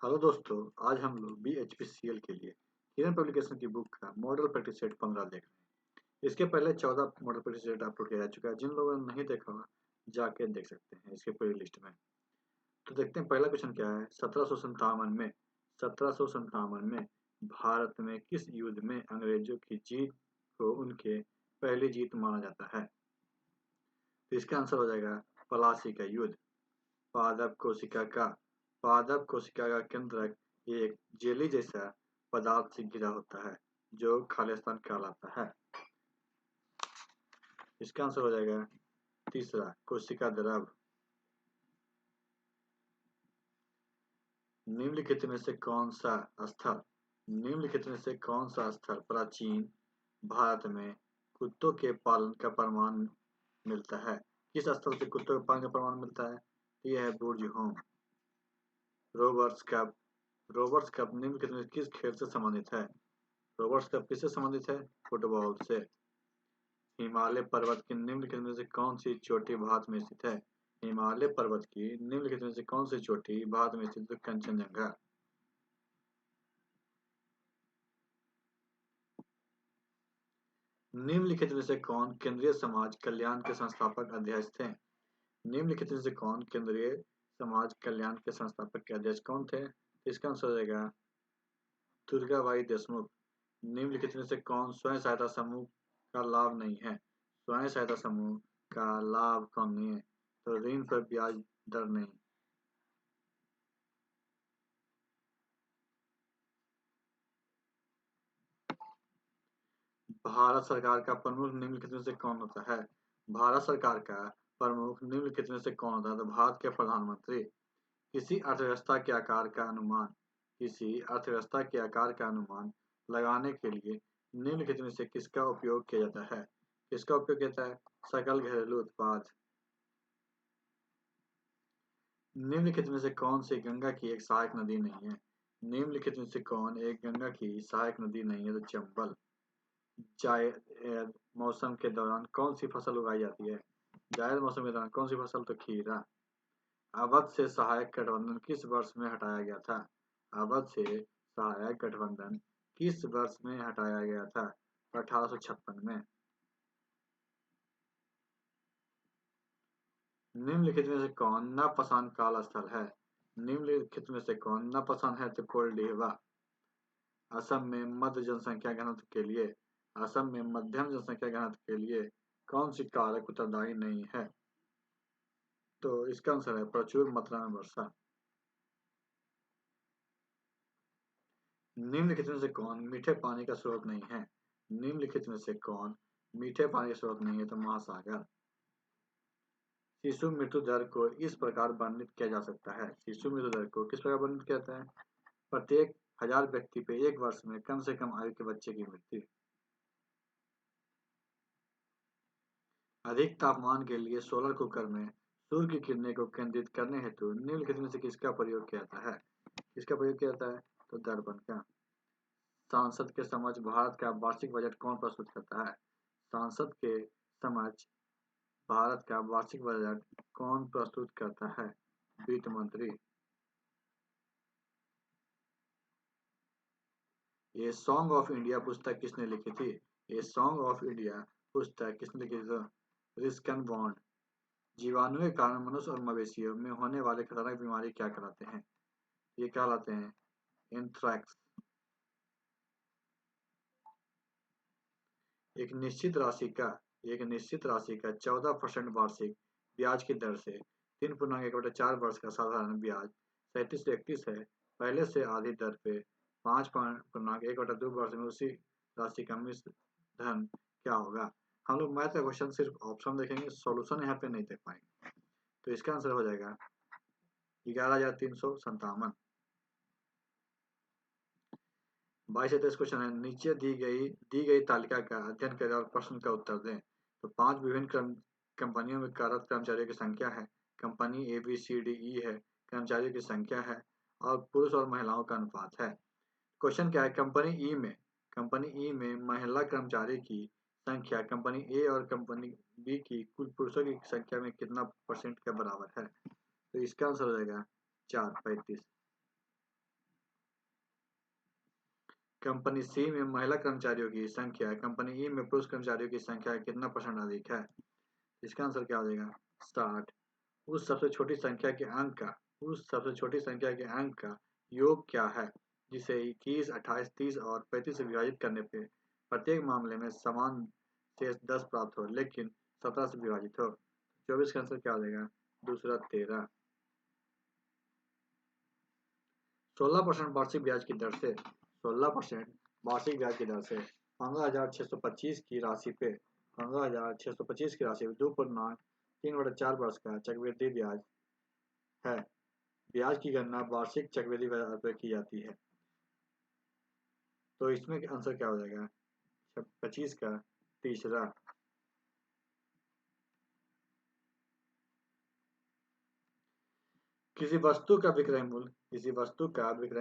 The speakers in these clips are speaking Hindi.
हेलो दोस्तों, आज हम लोग BHPCL के लिए किरण पब्लिकेशन की बुक का मॉडल प्रैक्टिस सेट 15 देख रहे हैं। इसके पहले 14 मॉडल प्रैक्टिस सेट अपलोड किया जा चुका है। जिन लोगों ने नहीं देखा होगा जाके देख सकते हैं इसके पूरी लिस्ट में। तो देखते हैं पहला क्वेश्चन क्या है। 1757 में भारत में किस युद्ध में अंग्रेजों की जीत को उनके पहली जीत माना जाता है? तो इसका आंसर हो जाएगा प्लासी का युद्ध। पादप कोशिका का केंद्रक एक जेली जैसा पदार्थ से घिरा होता है जो खालिस्तान कहलाता है। इसका आंसर हो जाएगा तीसरा कोशिका द्रव। निम्नलिखित में से कौन सा स्थल प्राचीन भारत में कुत्तों के पालन का प्रमाण मिलता है? किस स्थल से कुत्तों के पालन का प्रमाण मिलता है? यह है बुर्ज होम। रोबर्ट्स कप निम्नलिखित में किस खेल से संबंधित है? रोबर्ट्स कप किससे संबंधित है? फुटबॉल से। हिमालय पर्वत की निम्नलिखित में से कौन सी चोटी भारत में स्थित है? हिमालय पर्वत की निम्नलिखित में से कौन सी चोटी भारत में स्थित है? कंचनजंगा। निम्नलिखित में से कौन केंद्रीय समाज कल्याण के संस्थापक अध्यक्ष थे? निम्नलिखित में से कौन केंद्रीय समाज कल्याण के संस्थापक के अध्यक्ष कौन थे? इसका आंसर हो जाएगा दुर्गाबाई देशमुख। निम्नलिखित में से कौन स्वयं सहायता समूह का लाभ नहीं है? स्वयं सहायता समूह का लाभ कौन नहीं है? तो ऋण पर ब्याज दर नहीं। भारत सरकार का प्रमुख निम्नलिखित में से कौन होता है? भारत सरकार का प्रमुख निम्नलिखित में से कौन होता है? तो भारत के प्रधानमंत्री। किसी अर्थव्यवस्था के आकार का अनुमान लगाने के लिए निम्नलिखित में से किसका उपयोग किया जाता है? किसका उपयोग किया जाता है? सकल घरेलू उत्पाद। निम्नलिखित में से कौन सी गंगा की एक सहायक नदी नहीं है? निम्नलिखित में से कौन एक गंगा की सहायक नदी नहीं है? तो चंबल। जायद मौसम के दौरान कौन सी फसल उगाई जाती है? जायद मौसम के दौरान कौन सी फसल? तो खीरा। अवध से सहायक गठबंधन किस वर्ष में हटाया गया था? अवध से सहायक गठबंधन किस वर्ष में हटाया गया था? 1856 में। निम्नलिखित में से कौन नवपसान काल स्थल है? निम्नलिखित में से कौन नवपसान है? तो कोलडेहवा। असम में मध्यम जनसंख्या घनत्व के लिए कौन सी कारक उत्तरदायी नहीं है? तो इसका आंसर है प्रचुर मात्रा में वर्षा। निम्नलिखित में से कौन मीठे पानी का स्रोत नहीं है? निम्नलिखित में से कौन मीठे पानी का स्रोत नहीं है? तो महासागर। शिशु मृत्यु दर को इस प्रकार वर्णित किया जा सकता है। शिशु मृत्यु दर को किस प्रकार वर्णित किया जाता है? प्रत्येक 1000 व्यक्ति पे एक वर्ष में कम से कम आयु के बच्चे की मृत्यु। अधिक तापमान के लिए सोलर कुकर में सूर्य की किरणें को केंद्रित करने हेतु निम्नलिखित में से किसका प्रयोग किया जाता है? किसका प्रयोग किया जाता है? तो दर्पण का। सांसद के समक्ष भारत का वार्षिक बजट कौन प्रस्तुत करता है? सांसद के समक्ष भारत का वार्षिक बजट कौन प्रस्तुत करता है? वित्त मंत्री। ये सॉन्ग ऑफ इंडिया पुस्तक किसने लिखी थी? ये सॉन्ग ऑफ इंडिया पुस्तक किसने लिखी थी? रिस्कन बॉन्ड। जीवाणु के कारण मनुष्य और मवेशियों में होने वाले खतरनाक बीमारी क्या कहलाते हैं? ये कहलाते हैं एंथ्रैक्स। एक निश्चित राशि का 14% वार्षिक ब्याज की दर से 3.1/4 वर्ष का साधारण ब्याज 3731 है। पहले से आधी दर पे 5.1/2 वर्ष में उसी राशि का मिश्र धन क्या होगा? हम लोग मैथ का क्वेश्चन सिर्फ ऑप्शन देखेंगे, सॉल्यूशन यहाँ पे नहीं देख पाएंगे। तो इसका आंसर हो जाएगा 11,357। 22 क्वेश्चन है। नीचे दी गई तालिका का अध्ययन करें और प्रश्न का उत्तर दें। तो 5 विभिन्न कंपनियों में कार्यरत कर्मचारियों की संख्या है। कंपनी ABCDE है। कर्मचारियों की संख्या है और पुरुष और महिलाओं का अनुपात है। क्वेश्चन क्या है? कंपनी ई में महिला कर्मचारी की संख्या कंपनी ए और कंपनी बी की कुल पुरुषों की संख्या में कितना % के बराबर है? तो इसका आंसर हो जाएगा 4, 35। कंपनी सी में महिला कर्मचारियों की संख्या कंपनी ई में पुरुष कर्मचारियों की संख्या कितना % अधिक है? इसका आंसर क्या हो जाएगा? 60। उस सबसे छोटी संख्या के अंक का योग क्या है जिसे 21, 28, 30 और 35 से विभाजित करने पे प्रत्येक मामले में समान शेष 10 प्राप्त हो लेकिन 17 से विभाजित हो? 24 का आंसर क्या हो जाएगा? दूसरा 13। 16% वार्षिक ब्याज की दर से 16% वार्षिक ब्याज की दर से 15,625 की राशि पे 15,625 की राशि पे 2.3/4 वर्ष का चक्रवृद्धि ब्याज है। ब्याज की गणना वार्षिक चक्रवृद्धि ब्याज पर की जाती है। तो इसमें आंसर क्या हो जाएगा? 25 का तीसरा। किसी वस्तु का विक्रय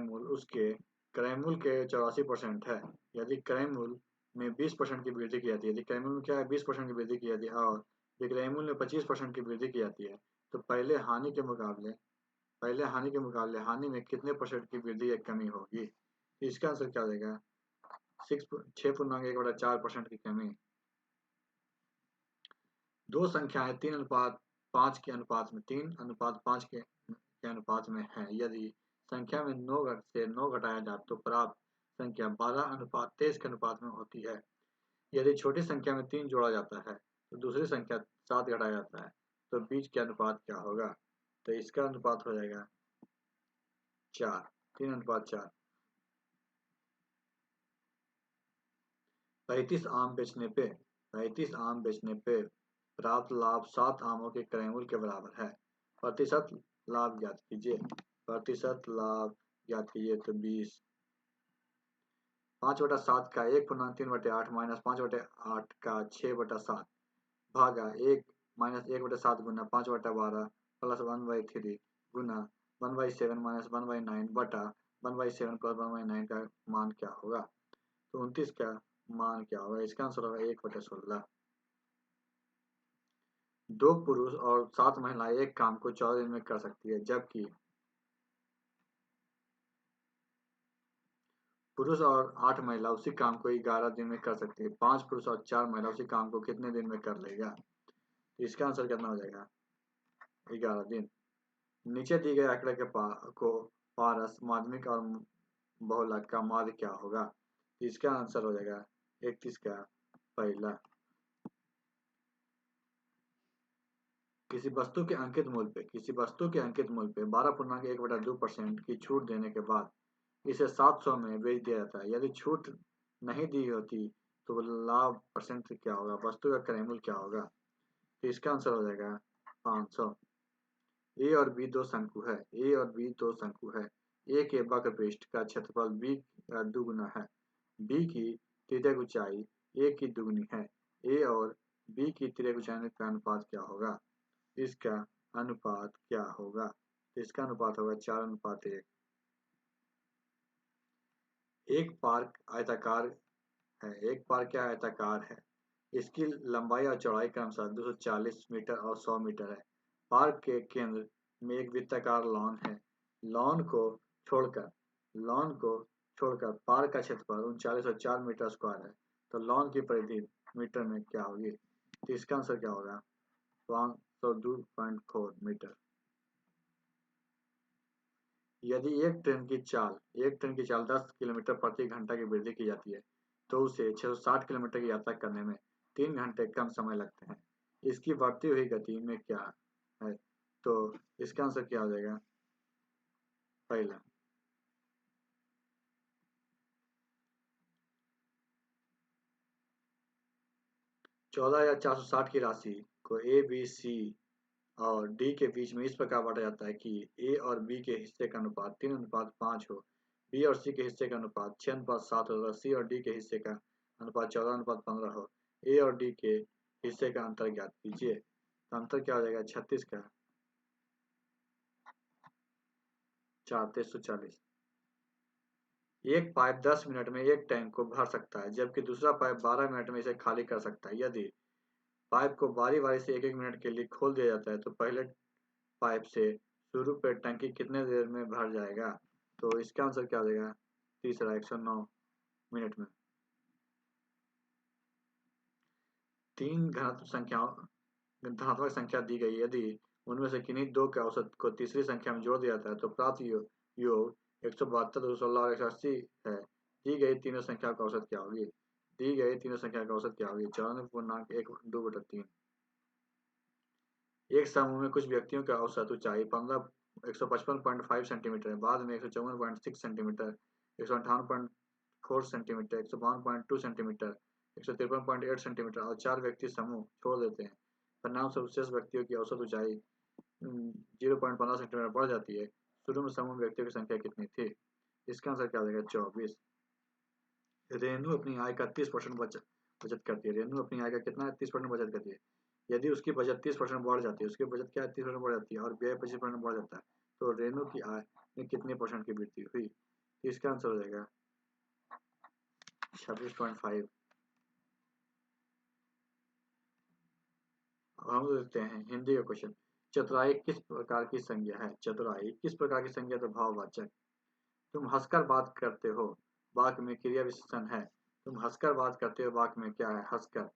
मूल्य उसके क्रय मूल्य के 84% है। यदि क्रय मूल्य में 20% की वृद्धि की जाती है, यदि क्रय मूल्य में क्या है 20% की वृद्धि की जाती है और विक्रय मूल्य में 25% की वृद्धि की जाती है, तो पहले हानि के मुकाबले हानि में कितने % की वृद्धि या कमी होगी? इसका आंसर क्या हो जाएगा? 6.1/4% की कमी। दो संख्याएं 3:5 के अनुपात में है। यदि संख्या में 9 से 9 घटाया जाए तो प्राप्त संख्या 12:23 के अनुपात में होती है। यदि छोटी संख्या में 3 जोड़ा जाता है तो दूसरी संख्या 7 घटाया जाता है तो बीच के अनुपात क्या होगा? तो इसका अनुपात हो जाएगा 4, 3:4। 35 आम बेचने पे प्राप्त लाभ 7 आमों के क्रय मूल्य के बराबर है। प्रतिशत लाभ ज्ञात कीजिए। तो 20। 5/7 का 1.3/8 माइनस 5/8 का 6/7 भागा 1 माइनस 1/7 गुना 5/12 प्लस 1/3 गुना 1/7 माइनस 1/9 बटा 1/7 प्लस 1/9 का मान क्या होगा? तो 29 का मान क्या होगा? इसका आंसर होगा 1/16। 2 पुरुष और 7 महिलाएं एक काम को 14 दिन में कर सकती है, जबकि पुरुष और 8 महिला उसी काम को 11 दिन में कर सकती है। 5 पुरुष और 4 महिला उसी काम को कितने दिन में कर लेगा? तो इसका आंसर कितना हो जाएगा? 11 दिन। नीचे दिए गए आंकड़े को पारस, माध्यमिक और बहुलक का माध्य क्या होगा? तो इसका आंसर हो जाएगा 31 का पहला। किसी वस्तु के अंकित मूल्य पे 12.1/2% की छूट देने के बाद इसे 700 में बेच दिया जाता है। यदि छूट नहीं दी होती तो लाभ % क्या होगा? वस्तु का क्रय मूल्य क्या होगा? तो इसका आंसर हो जाएगा 500। ए और बी दो शंकु है। ए के वक्र पृष्ठ का क्षेत्रफल बी का दुगुना है। बी की तिर्यक ऊंचाई ए की दुगुनी है। ए और बी की तिर्यक ऊंचाई का अनुपात क्या होगा? इसका अनुपात क्या होगा? इसका अनुपात होगा 4:1। एक पार्क आयताकार है। इसकी लंबाई और चौड़ाई क्रमशः 240 मीटर और 100 मीटर है। पार्क के केंद्र में एक वृत्ताकार छोड़कर लॉन को छोड़कर पार्क का क्षेत्रफल 3904 मीटर स्क्वायर है। तो लॉन की परिधि मीटर में क्या होगी? तो इसका आंसर क्या होगा? 502.4 मीटर। यदि एक ट्रेन की चाल 10 किलोमीटर प्रति घंटा की वृद्धि की जाती है तो उसे 660 किलोमीटर की यात्रा करने में 3 घंटे कम समय लगते हैं। इसकी बढ़ती हुई गति में क्या है? तो इसका आंसर क्या हो जाएगा? पहला। 14,460 की राशि को ए, बी, सी और डी के बीच में इस प्रकार बांटा जाता है कि ए और बी के हिस्से का अनुपात 3:5 हो, बी और सी के हिस्से का अनुपात 6:7 हो, सी और डी के हिस्से का अनुपात 14:15 हो। ए और डी के हिस्से का अंतर ज्ञात कीजिए। तो अंतर क्या हो जाएगा? 36 का 4, 340। एक पाइप 10 मिनट में एक टैंक को भर सकता है, जबकि दूसरा पाइप 12 मिनट में इसे खाली कर सकता है। यदि पाइप को बारी बारी से 1-1 मिनट के लिए खोल दिया जाता है तो पहले पाइप से शुरू पे टंकी कितने देर में भर जाएगा? तो इसका आंसर क्या हो जाएगा? तीसरा 109। मिनट में। 3 धनात्मक संख्या दी गई, यदि उनमें से किन्हीं दो के औसत को तीसरी संख्या में जोड़ दिया जाता है तो प्राप्त योग 172, 216 और 180 है। दी गई तीनों संख्या का औसत क्या होगी? दी गई तीनों संख्या का औसत क्या होगी? 94.12/3। एक समूह में कुछ व्यक्तियों का औसत ऊंचाई 155.5 सेंटीमीटर है, बाद में 154.6 सेंटीमीटर, 158.4 सेंटीमीटर, 152.2 सेंटीमीटर, 153.8 सेंटीमीटर और 4 व्यक्ति समूह छोड़ देते हैं। परिणाम स्वरूप शेष व्यक्तियों की औसत ऊंचाई 0.15 सेंटीमीटर बढ़ जाती है। शुरू में समूह व्यक्तियों की संख्या कितनी थी? इसका आंसर क्या देगा? 24। रेनू अपनी आय का 30% बचत करती है। रेनू अपनी आय का कितना 30% बचत करती है? यदि उसकी बचत 30% बढ़ जाती है, उसकी बचत क्या 30% बढ़ जाती है और व्यय 25% बढ़ जाता है, तो रेनू की आय में कितने परसेंट की वृद्धि हुई? तो इसका आंसर हो जाएगा 26.5। अब हम देखते हैं हिंदी का क्वेश्चन। चतुराई किस प्रकार की संज्ञा है? चतुराई किस प्रकार की संज्ञा? तो भाववाचक। तुम हंसकर बात करते हो, वाक्य में क्रिया विशेषण है। तुम हंसकर बात करते हो, वाक्य में क्या है? हंसकर।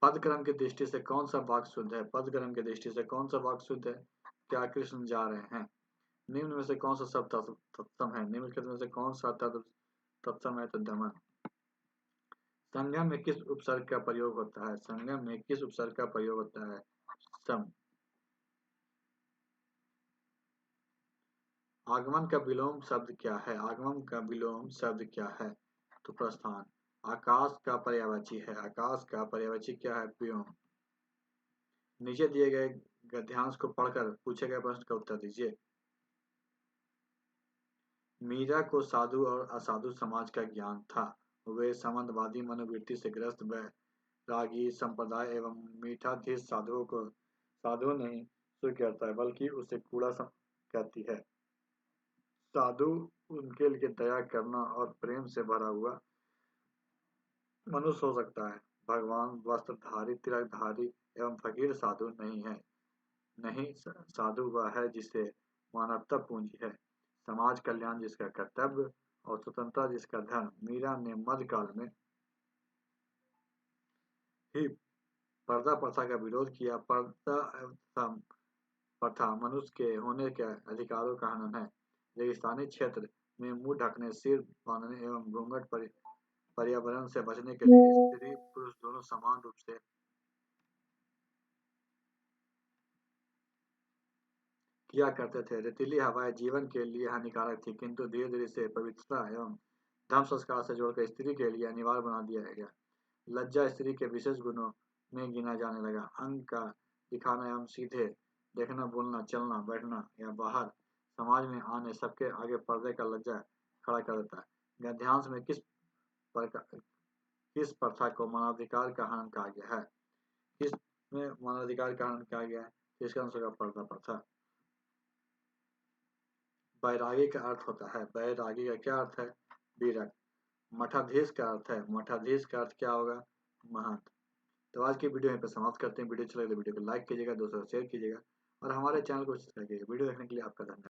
पदक्रम की दृष्टि से कौन सा वाक्य शुद्ध है? पदक्रम की दृष्टि से कौन सा वाक्य शुद्ध है? क्या कृष्ण जा रहे हैं? निम्न में से कौन सा शब्द तत्सम है? निम्नलिखित में से कौन सा तत्सम है? तो दमन। संज्ञा में किस उपसर्ग का प्रयोग होता है? संज्ञा में किस उपसर्ग का प्रयोग होता है? सम। आगमन का विलोम शब्द क्या है? आगमन का विलोम शब्द क्या है? तो प्रस्थान। आकाश का पर्यायवाची है। आकाश का पर्यायवाची क्या है? व्योम। नीचे दिए गए गद्यांश को पढ़कर पूछे गए प्रश्न का उत्तर दीजिए। मीरा को साधु और असाधु समाज का ज्ञान था। वे संबंधवादी मनोवृत्ति से ग्रस्त वैरागी संप्रदाय एवं मीठाधीश साधुओं को साधु नहीं स्वीकार करता है, बल्कि उसे कूड़ा कहती है। साधु उनके लिए दया करना और प्रेम से भरा हुआ मनुष्य हो सकता है। भगवान वस्त्रधारी, तिलकधारी एवं फकीर साधु नहीं है। नहीं, साधु वह है जिसे मानवता पूंजी है, समाज कल्याण जिसका कर्तव्य और स्वतंत्रता जिसका धर्म। मीरा ने मध्यकाल में ही पर्दा प्रथा का विरोध किया। पर्दा प्रथा मनुष्य के होने के अधिकारों का हनन है। रेगिस्तानी क्षेत्र में मुंह ढकने, सिर बांधने एवं घूंघट पर्यावरण से बचने के लिए स्त्री पुरुष दोनों समान रूप से किया करते थे। रेतीली हवाएं जीवन के लिए हानिकारक थी, किंतु धीरे धीरे इसे पवित्रता एवं धर्म संस्कार से जोड़कर स्त्री के लिए अनिवार्य बना दिया गया। लज्जा स्त्री के विशेष गुणों में गिना जाने लगा। अंग का दिखाना एवं सीधे देखना, बोलना, चलना, बैठना या बाहर समाज में आने सबके आगे पर्दे का लज्जा खड़ा कर देता है। गद्यांश में किस प्रथा को मानवाधिकार का हनन कहा गया है? किस में मानवाधिकार का हनन कहा गया है? इसका आंसर होगा पर्दा प्रथा। बैरागी का अर्थ होता है, बैरागी का क्या अर्थ है? विरक्त। मठाधीश का अर्थ है, मठाधीश का अर्थ क्या होगा? महंत। तो आज की वीडियो यहाँ पे समाप्त करते हैं। वीडियो अच्छा लगे तो वीडियो को लाइक कीजिएगा, दोस्तों को शेयर कीजिएगा और हमारे चैनल को सब्सक्राइब कीजिएगा। वीडियो देखने के लिए आपका धन्यवाद।